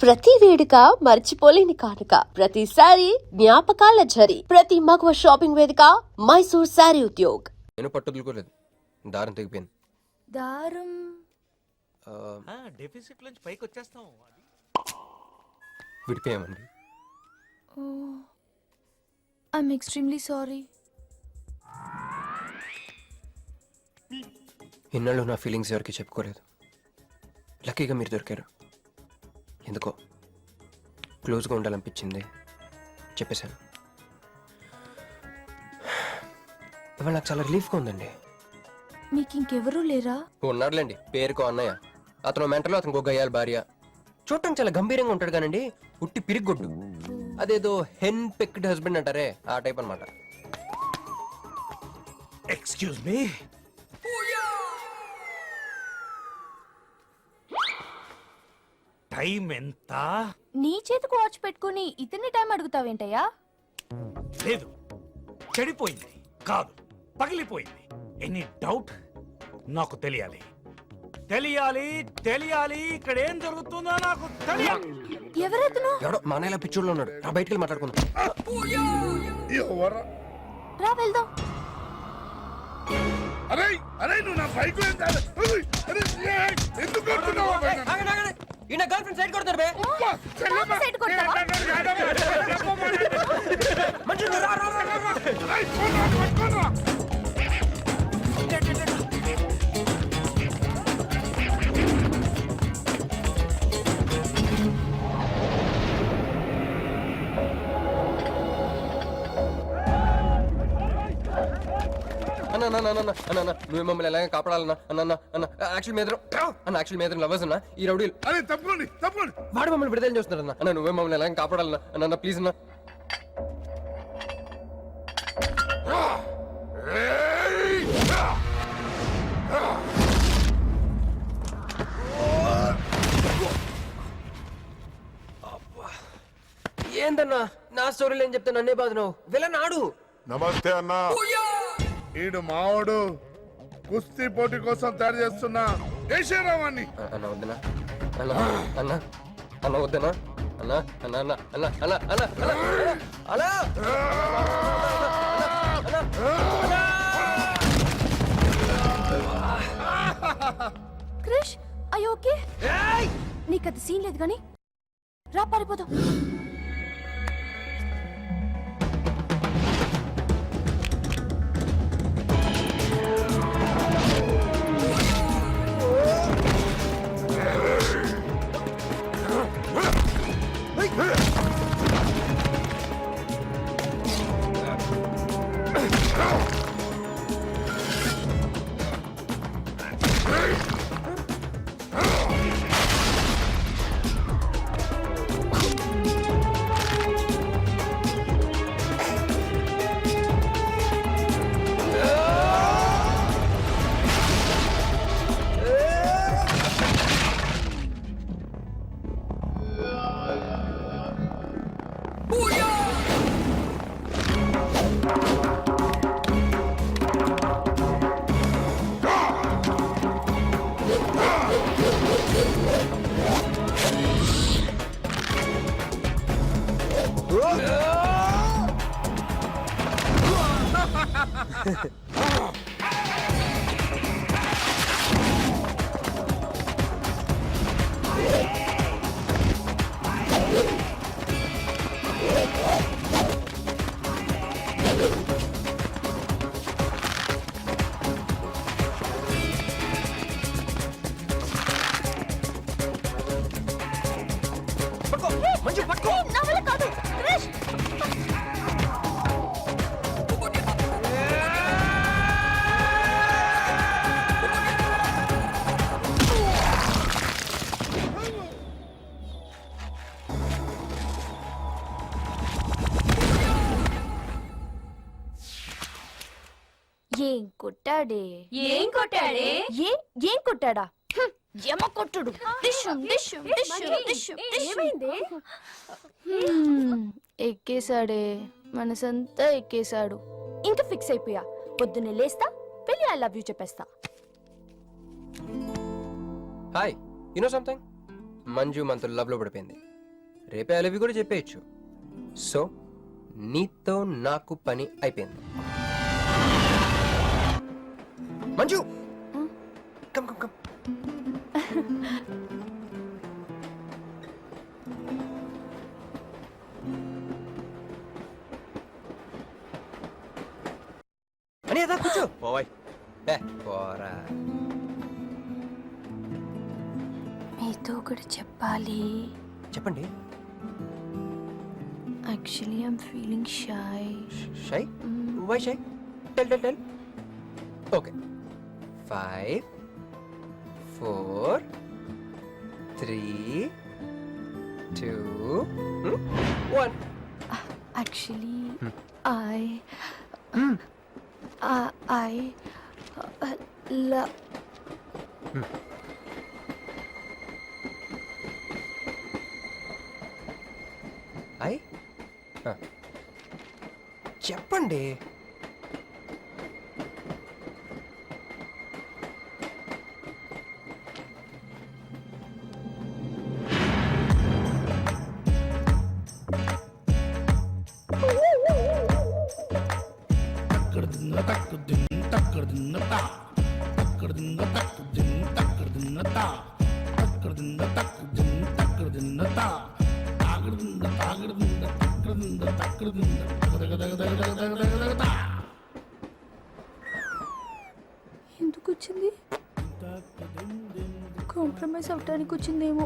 ప్రతి వేడుక మర్చిపోలేని కానుక, ప్రతిసారి జ్ఞాపకాల ఝరి, ప్రతి మగువ షాపింగ్ వేదిక మైసూర్ శారీ ఉద్యోగ్. నేను పట్టుదలుకోలేదు, దారం తెగిపోయింది. దారం డెఫిసిట్ నుంచి పైకి వచ్చేస్తాం. విడిపోయామండి. I'm extremely sorry. ఇన్నాళ్ళు నా ఫీలింగ్స్ ఎవరికి చెప్పుకోలేదు. లక్కీగా మీరు దొరికారు. ఎందుకో క్లోజ్గా ఉండాలనిపించింది, చెప్పేశాను. ఇవాళ నాకు చాలా రిలీఫ్గా ఉందండి. మీకు ఇంకెవరూ లేరా? ఉన్నాడులేండి, పేరుకో అన్నయ్య. అతను మెంటలో, అతను గొగ్గయ్యాల భార్య. చూడటానికి చాలా గంభీరంగా ఉంటాడు కానండి, ఉట్టి పిరిగొడ్డు. అదేదో హెన్ పెక్డ్ హస్బెండ్ అంటారే, ఆ టైప్ అనమాట. ఎక్స్క్యూజ్ మీ, టైం ఎంత? నీ చేతికి వాచ్ పెట్టుకుని ఇతని టైం అడుగుతావేంటయ్యా? లేదు, చెడిపోయింది కాదు, పగిలిపోయింది. Any doubt? నాకు తెలియాలి, తెలియాలి, తెలియాలి. ఇక్కడ ఏం జరుగుతుందో నాకు తెలియాలి. ఎవరెతను? ఎవడో మా అన్నయ్య పిచ్చోళ్ళు ఉన్నాడు, రా బయటికి వెళ్ళి మాట్లాడుకుందాం. రా వెళ్దాం. అరే అరే నువ్వు నా బైక్ ఎందుకు ఈయన గర్ల్ ఫ్రెండ్ సైడ్ కొడతారు బే. సైడ్ కొడతావా? మంచి రా రా రా. నువ్వు మమ్మల్ని ఎలాగ కాపాడాలన్నా అన్న అన్న యాక్చువల్ మీద అన్న యాక్చువల్ మీద లవర్స్ అన్న ఈ రౌడీలు. అరే తప్పండి తప్పండి. వాడు మమ్మల్ని విడుదల చేస్తున్నారు అన్న. అన్న నువ్వే మమ్మల్ని ఎలాగ కాపాడాలన్నా అన్న ప్లీజ్ అన్న. ఏందన్నా నా స్టోరీలు ఏం చెప్తా నన్నే బాధను వెళ్ళని ఆడు. నమస్తే అన్నా. ఈడు మావాడు కుస్తీ పోటీ కోసం తయారు చేస్తున్నా యశరావాన్ని. అన్న వద్దనా అన్న అన్న అన్న వద్దనా అన్న అన్న అన్న అన్న అన్న అన్న అన్న క్రిష్, అయ్యో ఓకే? నీకు అది సీన్ లేదు కానీ రా పారిపోదాం. నా వల్ల కాదు క్రిష్. ఏం కొట్టాడే? ఏం కొట్టాడే? ఏం కొట్టాడా? యమ కొట్టుడు. డిష్యం డిష్యం డిష్యం డిష్యం. ఏమైంది? ఎక్కేశాడే, మనసంతా ఎక్కేశాడు. ఇంకా ఫిక్స్ అయిపోయా, పొద్దున్నే లేస్తా, పెళ్ళి ఐ లవ్ యూ చెప్పేస్తా. Hi, you know something? Manju మనతో లవ్ లో పడిపోయింది. రేపే అలవి కూడా చెప్పేయచ్చు. సో నీతో నాకు పని అయిపోయింది. Manju come come come. అని అదా కూర్చో. పోవాయ్. పోరా. మీతో ఒకటి చెప్పాలి. చెప్పండి. Actually I'm feeling shy. Shy? Why shy? Tell tell tell. Okay. 5 4 3 2 1. Actually, I love. I చెప్పండి. ఎందుకు వచ్చింది? కాంప్రమైజ్ అవటానికి వచ్చిందేమో.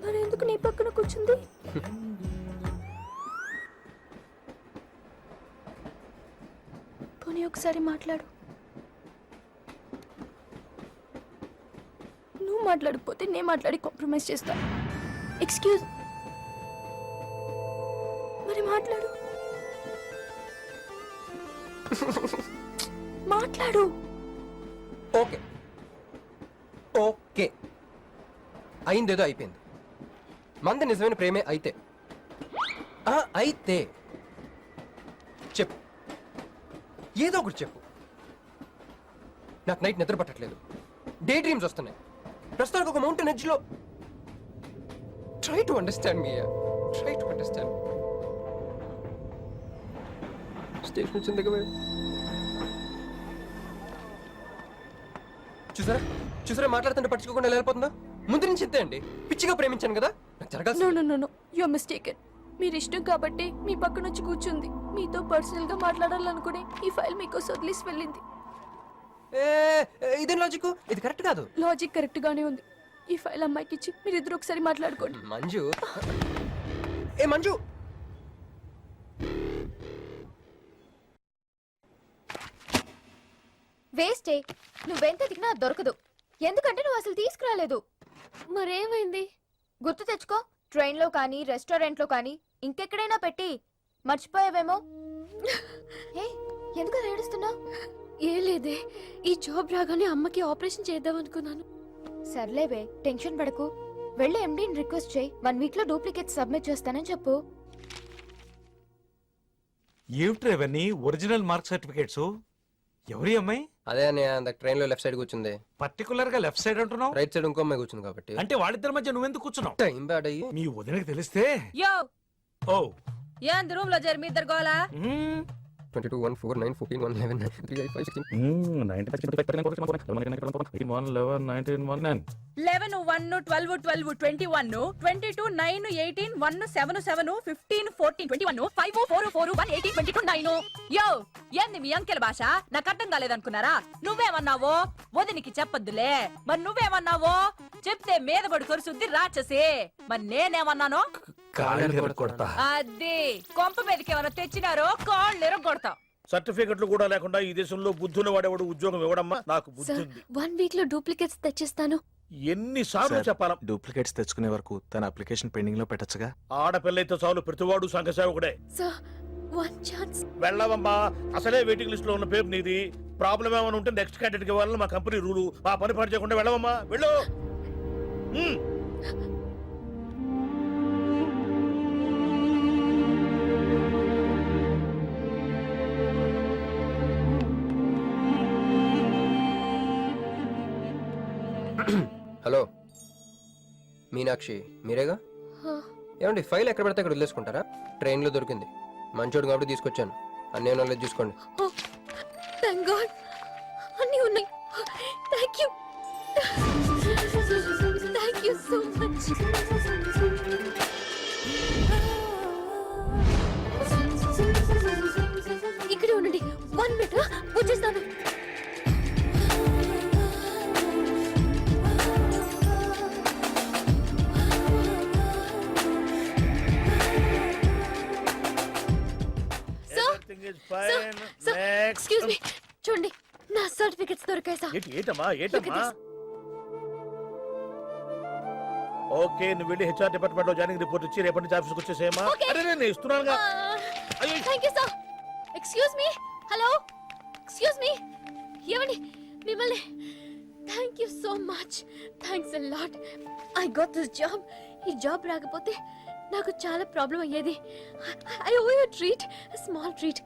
మరి ఎందుకు నీ పక్కన కూర్చుంది? పోనీ ఒకసారి మాట్లాడు. నువ్వు మాట్లాడకపోతే నేను మాట్లాడి కాంప్రమైజ్ చేస్తా. ఎక్స్క్యూజ్. మరి మాట్లాడు. మాట్లాడు. ఓకే ఓకే అయిందేదో అయిపోయింది. మంది నిజమైన ప్రేమే అయితే అయితే చెప్పు, ఏదో ఒకటి చెప్పు. నాకు నైట్ నిద్ర పట్టట్లేదు, డే డ్రీమ్స్ వస్తున్నాయి. ప్రస్తుతానికి ఒక మౌంటైన్ ఎడ్జ్లో. Try to understand me, try to understand. Station వచ్చింది దగ్గర. చూసారా చూసారా మాట్లాడుతుంటే పట్టించుకోకుండా ఎలా వెళ్ళిపోతుందో. ముందు నుంచి ఇంతే అండి. పిచ్చిగా ప్రేమించాను కదా, నాకు జరగాల్సింది. No no no no, you are mistaken. మీరు ఇష్టం కాబట్టి మీ పక్క నుంచి కూర్చుంది. మీతో పర్సనల్ గా మాట్లాడాలనుకుని ఈ ఫైల్ మీకోసం వదిలేసి వెళ్ళింది. ఇదేం లాజిక్? ఇది కరెక్ట్ కాదు. లాజిక్ కరెక్ట్ గానే ఉంది. ఈ ఫైల్ అమ్మాయికి ఇచ్చి మీరిద్దరు ఒకసారి మాట్లాడుకోండి. మంజు, మంజు. వేస్టే, నువ్వెంత తిన్నా దొరకదు. ఎందుకంటే నువ్వు అసలు తీసుకురాలేదు. మరేమైంది? గుర్తు తెచ్చుకో. ట్రైన్లో కానీ రెస్టారెంట్లో కానీ ఇంకెక్కడైనా పెట్టి మర్చిపోయావేమో. ఏ ఎందుకు ఏడుస్తున్నావు? ఏ లేదే, ఈ జాబ్ రాగానే అమ్మకి ఆపరేషన్ చేద్దాం అనుకున్నాను. సర్లేవే, టెన్షన్ పడకు. వెళ్ళి ఎండీని రిక్వెస్ట్ చేయి. 1 వీక్ లో డూప్లికేట్ సబ్మిట్ చేస్తానని చెప్పు. ఏమిట్రా ఇవన్నీ? Original mark certificates? ఎవరి అమ్మాయి? అదే అన్నయ్య, ట్రైన్ లో లెఫ్ట్ సైడ్ కూర్చుంది. పర్టికులర్ గా లెఫ్ట్ సైడ్ అంటున్నావు? రైట్ సైడ్ ఇంకో అమ్మాయి కూర్చుంది కాబట్టి. అంటే వాళ్ళిద్దరి మధ్య నువ్వెందుకు కూర్చున్నావు? టైం బ్యాడ్ అయ్యి. మీ వదినకి తెలిస్తే. యో ఓ ఏంది రూమ్ లో జరి మీ ఇద్దరు గోలా? 22 1 4 9 14 1 11 3 5 5 16 11 1 12 12 21 22 9 18 1 7 7 15 14 21 5 4 4 1 18 22 9. యో ఏంది మీ అంకెల భాష? నాకు అర్థం కాలేదనుకున్నారా? నువ్వేమన్నావో వదినికి చెప్పొద్దులే. మరి నువ్వేమన్నావో చెప్తే మీద పడి కొరుసుద్ది రాక్షసి. మరి నేనేమన్నానో కొడతా. అది కొంప మీదకి ఏమైనా తెచ్చినారో కాళ్ళు ఎరగొడతా. సర్టిఫికెట్లు కూడా లేకుండా ఈ దేశంలో బుద్ధుని వాడేవాడు ఉద్యోగం ఇవ్వడమ్మా. నాకు బుద్ధి సార్, ఉంది. 1 వీక్ లో డూప్లికేట్స్ తెచ్చిస్తాను. ఎన్నిసార్లు చెప్పాలా? డూప్లికేట్స్ తెచ్చుకునే వరకు తన అప్లికేషన్ పెండింగ్ లో పెట్టచ్చుగా. ఆడపిల్లైతే చాలు, ప్రతివాడు సంఘ సేవకుడే. Sir, 1 chance. వెళ్ళవమ్మా, అసలే వెయిటింగ్ లిస్ట్ లో ఉన్న పేరు నీది. ప్రాబ్లం ఏమైనా ఉంటే నెక్స్ట్ క్యాండిడేట్ కి ఇవ్వాలని మా కంపెనీ రూలు. ఆ పని పని చేయకుండా వెళ్ళవమ్మా, వెళ్ళు. హలో మీనాక్షి. మీనాక్షి మీరేగా ఏమండి ఫైల్ ఎక్కడ పడితే అక్కడ వదిలేసుకుంటారా? ట్రైన్లో దొరికింది, మంచోడు కాబట్టి తీసుకొచ్చాను. అన్నీ నాలెడ్జ్ చూసుకోండి. థ్యాంక్ గాడ్ అన్నీ ఉన్నాయి. Thank you so much. ఇక్కడే ఉండండి, 1 మినిట్ వచ్చేస్తాను. Everything is fine. Next. Excuse me, చూడండి నా సర్టిఫికెట్స్ దొరికాయి సార్. ఏంటమ్మా Look at this. ఓకే, నువ్వు వెళ్ళి హెచ్ఆర్ డిపార్ట్మెంట్ లో జాయినింగ్ రిపోర్ట్ ఇచ్చి రేపటి నుంచి ఆఫీస్కి వచ్చేసేమా. Okay. అరే నేను ఇస్తున్నానుగా. అయ్యో. Thank you sir. Excuse me, hello, excuse me, ఏమండి మిమ్మల్ని. Thank you so much, thanks a lot. I got this job. ఈ జాబ్ రాకపోతే నాకు చాలా ప్రాబ్లం అయ్యేది. I owe you treat, small treat.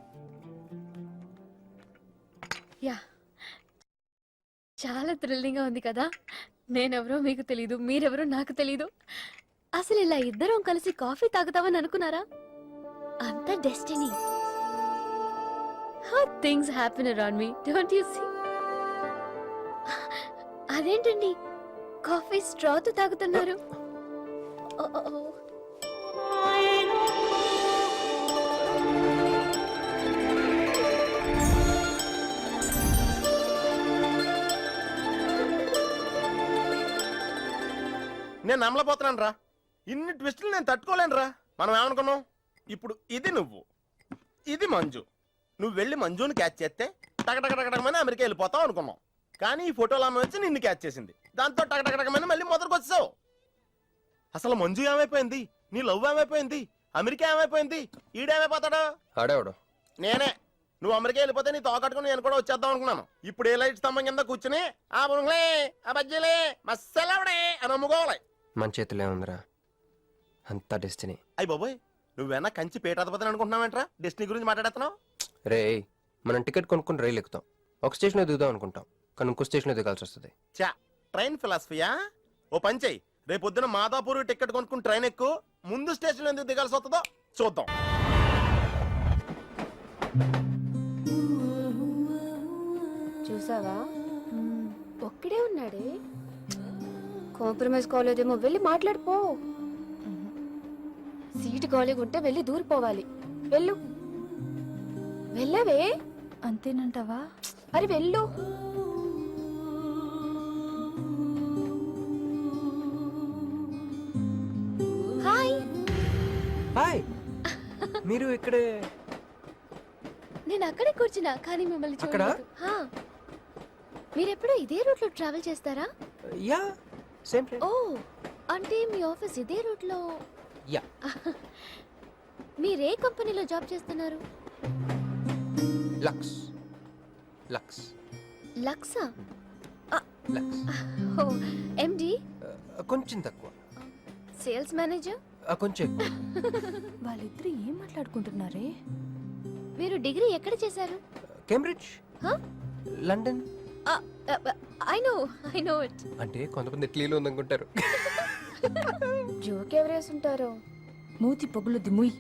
Yeah, చాలా థ్రిల్లింగ్గా ఉంది కదా. నేనెవరో మీకు తెలీదు, మీరెవరో నాకు తెలీదు. అసలు ఇలా ఇద్దరం కలిసి కాఫీ తాగుతామని అనుకున్నారా? అంత destiny. How things happen around me, don't you see? అదేంటండి కాఫీ స్ట్రాతో తాగుతున్నారు? నేను నమ్మలేకపోతున్నాను రా. ఇన్ని ట్విస్టులు నేను తట్టుకోలేను రా. మనం ఏమనుకున్నాం? ఇప్పుడు ఇది నువ్వు, ఇది మంజు. నువ్వు వెళ్ళి మంజుని క్యాచ్ చేస్తే టకటకటకటకమని అమెరికా వెళ్ళిపోతావు అనుకున్నాం. కానీ ఈ ఫోటోలు ఆమె వచ్చి నిన్ను క్యాచ్ చేసింది. దాంతో టకటకటకమని మళ్ళీ మొదటికి వచ్చావు. అసలు మంజు ఏమైపోయింది? నీ లవ్ ఏమైపోయింది? అమెరికా ఏమైపోయింది? ఈడేమైపోతాడు? ఆడేవాడు నేనే. నువ్వు అమెరికా వెళ్ళిపోతే నీ తోకట్టుకుని నేను కూడా వచ్చేద్దాం అనుకున్నాను. ఇప్పుడు ఏ లైట్ స్తంభం కింద కూర్చుని ఆ బుంగ్లే ఆ బజ్జీలే మస్సలవడే అని అమ్ముకోవాలి. మన చేతిలో ఉందిరా అంతా డెస్టినీ. అయ్యి బాబోయ్, నువ్వేనా కంచి పేటాధిపతిని అనుకుంటున్నావేంట్రా? డెస్టినీ గురించి మాట్లాడుతున్నావు? రే, మనం టికెట్ కొనుక్కుని రైలు ఎక్కుతాం. ఒక స్టేషన్లో దిగుదాం అనుకుంటాం, కానీ ఇంకో స్టేషన్లో దిగాల్సి వస్తుంది. చా, ట్రైన్ ఫిలాసఫియా? ఓ పని చెయ్యి, రేపు పొద్దున మాదాపూర్ టికెట్ కొనుక్కుని ట్రైన్ ఎక్కు. ముందు స్టేషన్ ఎందుకు దిగాల్సి వస్తుందో చూద్దాం. చూసావా, ఒక్కడే ఉన్నాడే. కాంప్రమైజ్ కాలేదేమో, వెళ్ళి మాట్లాడిపో. సీటు ఖాళీగా ఉంటే వెళ్ళి దూరిపోవాలి. వెళ్ళు, వెళ్ళవే. అంతేనంటావా? అరే వెళ్ళు. హాయ్. హాయ్, మీరు ఇక్కడే? నేను అక్కడే కూర్చున్నా, కానీ మిమ్మల్ని అక్కడ? చూడలేదు. హా. మీరెప్పుడు ఇదే రూట్ లో ట్రావెల్ చేస్తారా? Yeah, same train. ఓ, అంటే మీ ఆఫీస్ ఇదే రూట్ లో? యా. మీరే కంపెనీలో జాబ్ చేస్తున్నారు? లక్స్. లక్స్. లక్సా? లక్స్. ఓ, ఎండి? కొంచెం తక్కువ. Sales manager? కొంచెం ఎక్కువ. వాళ్ళిద్దరు ఏం మాట్లాడుకుంటున్నారే? మీరు డిగ్రీ ఎక్కడ చేశారు? Cambridge, London. I know it. అంటే కొంతమంది ఇట్లీలో ఉందనుకుంటారు. జోక్ ఎవరేసుంటారో. మూతి పొగులు దిముయ్.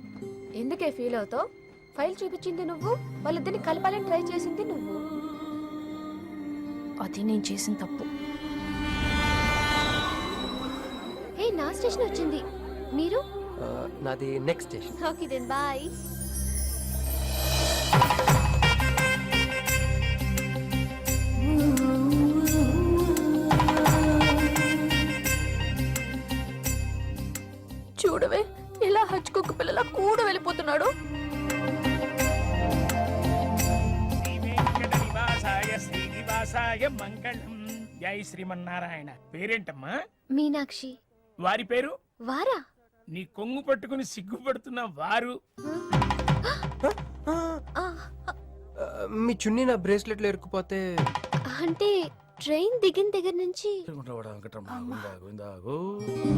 ఎందుకే ఫీల్ అవుతావు? ఫైల్ చూపించింది నువ్వు, వాళ్ళిద్దరిని కలపాలని ట్రై చేసింది నువ్వు. అది నేను చేసిన తప్పు. హే, నా స్టేషన్ వచ్చింది. మీరు? నాది next station. Okay then bye. చూడవే, ఇలా హచ్చుకొక్క పిల్లల కూడా వెళ్ళిపోతున్నాడు. మంగళం. జై శ్రీమన్నారాయణ. పేరేంటమ్మా? మీనాక్షి. వారి పేరు? వారా? నీ కొంగు పట్టుకుని సిగ్గుపడుతున్న వారు. మీ చున్నీ నా బ్రేస్లెట్లో ఇరుక్కుపోతే? అంటే ట్రైన్ దిగిన దగ్గర నుంచి.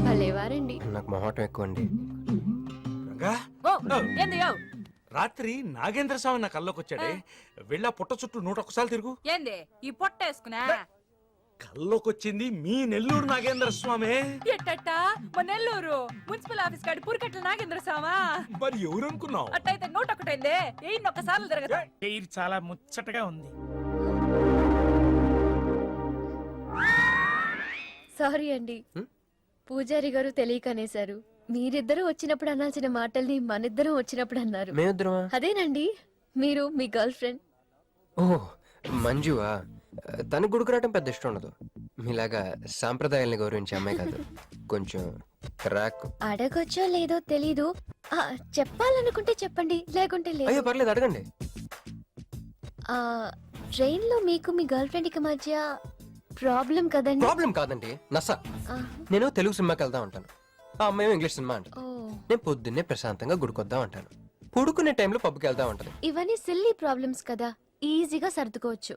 భలేవారండి. నాకు మొహాటం ఎక్కువ అండి. రంగా, ఏంది యో? రాత్రి నాగేంద్ర స్వామి నా కల్లోకి వచ్చాడే. వెళ్ళా పుట్ట చుట్టూ 101 సార్లు తిరుగు. ఏంది ఈ పొట్ట వేసుకున్నా? కల్లోకొచ్చింది మీ నెల్లూరు నాగేంద్ర స్వామి. ఎట్టట్ట మా నెల్లూరు మున్సిపల్ ఆఫీస్ కాడి పురికట్ల నాగేంద్ర స్వామా. మరి ఎవరు అనుకున్నావు? అట్టయితే 101 ఎయిన్ ఒక్కసార్లు తిరగదు. పేరు చాలా ముచ్చటగా ఉంది. సారీ అండి, పూజారి గారు తెలియక అనేశారు. మీరిద్దరూ వచ్చినప్పుడు అనాల్సిన మాటల్ని మనిద్దరం వచ్చినప్పుడు అన్నారు. మేమిద్దరమా? అదేనండి, మీరు మీ గర్ల్ ఫ్రెండ్. ఓ మంజువా? తనకు గుడికి రావడం పెద్ద ఇష్టం ఉండదు. మీలాగా సాంప్రదాయాల్ని గౌరవించే అమ్మాయి కాదు. కొంచెం క్రాక్. అడగొచ్చో లేదో తెలీదు. చెప్పాలనుకుంటే చెప్పండి, లేకుంటే లేదు. అయ్యో పర్లేదు, అడగండి. ట్రైన్ లో మీకు మీ గర్ల్ ఫ్రెండ్ కి మధ్య ప్రాబ్లం కదండి? ప్రాబ్లం కాదండి, నస. ఆ, నేను తెలుగు సినిమాకి వెళ్తా ఉంటాను, ఆ అమ్మాయి ఇంగ్లీష్ సినిమా అంట. ఓ, నేను పొద్దున్నే ప్రశాంతంగా గుడికొద్దాం అంటాను, పడుకునే టైంలో పబ్కి వెళ్తా ఉంటది. ఇవన్నీ సిల్లీ ప్రాబ్లమ్స్ కదా, ఈజీగా సర్దుకోవచ్చు.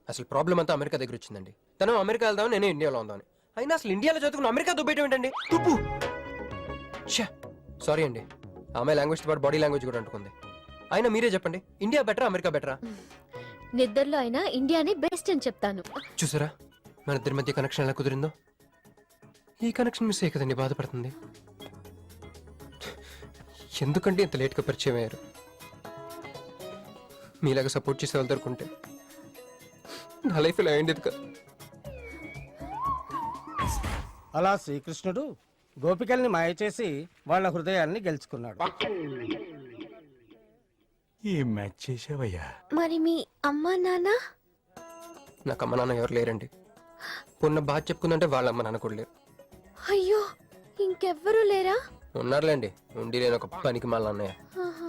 అసలు ప్రాబ్లం అంతా అమెరికా దగ్గర వచ్చిందండి. తను అమెరికా వెళ్దాం, నేను ఇండియాలో ఉందామని. అయినా అసలు ఇండియాలో చదువుకున్న అమెరికా దుబ్బేయటం ఏంటండి? తుప్పు. సారీ అండి, ఆమె లాంగ్వేజ్తో పాటు బాడీ లాంగ్వేజ్ కూడా అంటుకుంది. అయినా మీరే చెప్పండి, ఇండియా బెటరా అమెరికా బెటరా? నిద్రలో అయినా ఇండియానే బెస్ట్ అని చెప్తాను. చూసారా మన ఇద్దరి మధ్య కనెక్షన్ ఎలా కుదిరిందో? ఈ కనెక్షన్ మిస్ అయ్యే కదండి బాధపడుతుంది. ఎందుకంటే ఇంత లేట్గా పరిచయం అయ్యారు? మీలాగా సపోర్ట్ చేసే వాళ్ళు దొరుకుంటే నా లైఫ్ ఇలా అయింది కదా. అలా శ్రీకృష్ణుడు గోపికల్ని మాయ చేసి వాళ్ళ హృదయాల్ని గెలుచుకున్నాడు. ఏం మ్యాచ్ చేసావయ్యా? మరి మీ అమ్మా నాన్న? నాకు అమ్మ నాన్న ఎవరు లేరండి. పొన్న బాధ చెప్పుకుందంటే వాళ్ళ అమ్మ నాన్న కూడా లేరు. అయ్యో, ఇంకెవ్వరూ లేరా? ఉన్నారులేండి, ఉండి లేని ఒక పనికి మళ్ళీ అన్నయ్య.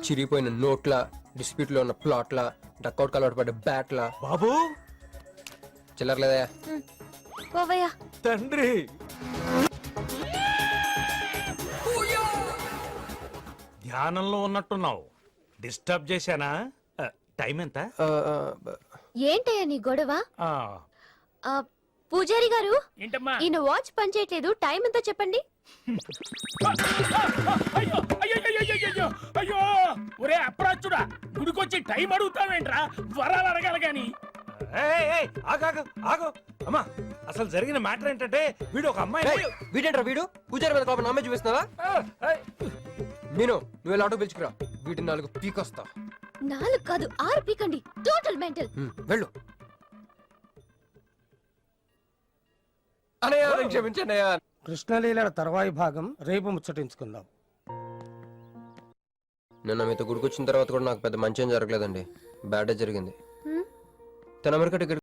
చిరిగిపోయిన నోట్ల, డిస్ప్యూట్ లో ఉన్న ప్లాట్ల, డక్అవుట్ కలవట పడ్డ బ్యాట్ల. బాబు చిల్లర్లేదా? పోవయ్యా. తండ్రి, ధ్యానంలో ఉన్నట్టున్నావు. డిస్టర్బ్ చేశానా? టైం ఎంత? ఏంటయ్యా నీ గొడవ? ఆ, పూజారి గారు, ఏంటమ్మా? ఈయన వాచ్ పనిచేయట్లేదు, టైం ఎంతో చెప్పండి. అయ్యో అయ్యో అయ్యో అయ్యో అయ్యో! ఒరే అప్రాచుడా, గుడికొచ్చి టైం అడుగుతావేంట్రా? వరాలు అడగాలి గాని. ఏయ్, ఏయ్, ఆగు, ఆగు. అమ్మా, అసలు జరిగిన మ్యాటర్ ఏంటంటే వీడు ఒక అమ్మాయి. వీడేంట్రా వీడు? పూజారి మీద కోపం నామే చూపిస్తున్నావా? మీను, నువ్వు ఎలా ఆటో పిలుచుకురా, వీటి 4 పీకొస్తా. 4 కాదు 6 పీకండి. Total mental. వెళ్ళు. అనయ్య, క్షమించండి. కృష్ణలీల తర్వాయి భాగం రేపు ముచ్చటించుకుందాం. నిన్న మీతో గుడికొచ్చిన తర్వాత కూడా నాకు పెద్ద మంచి ఏం జరగలేదండి. బ్యాడే జరిగింది. తన అమెరికా టికెట్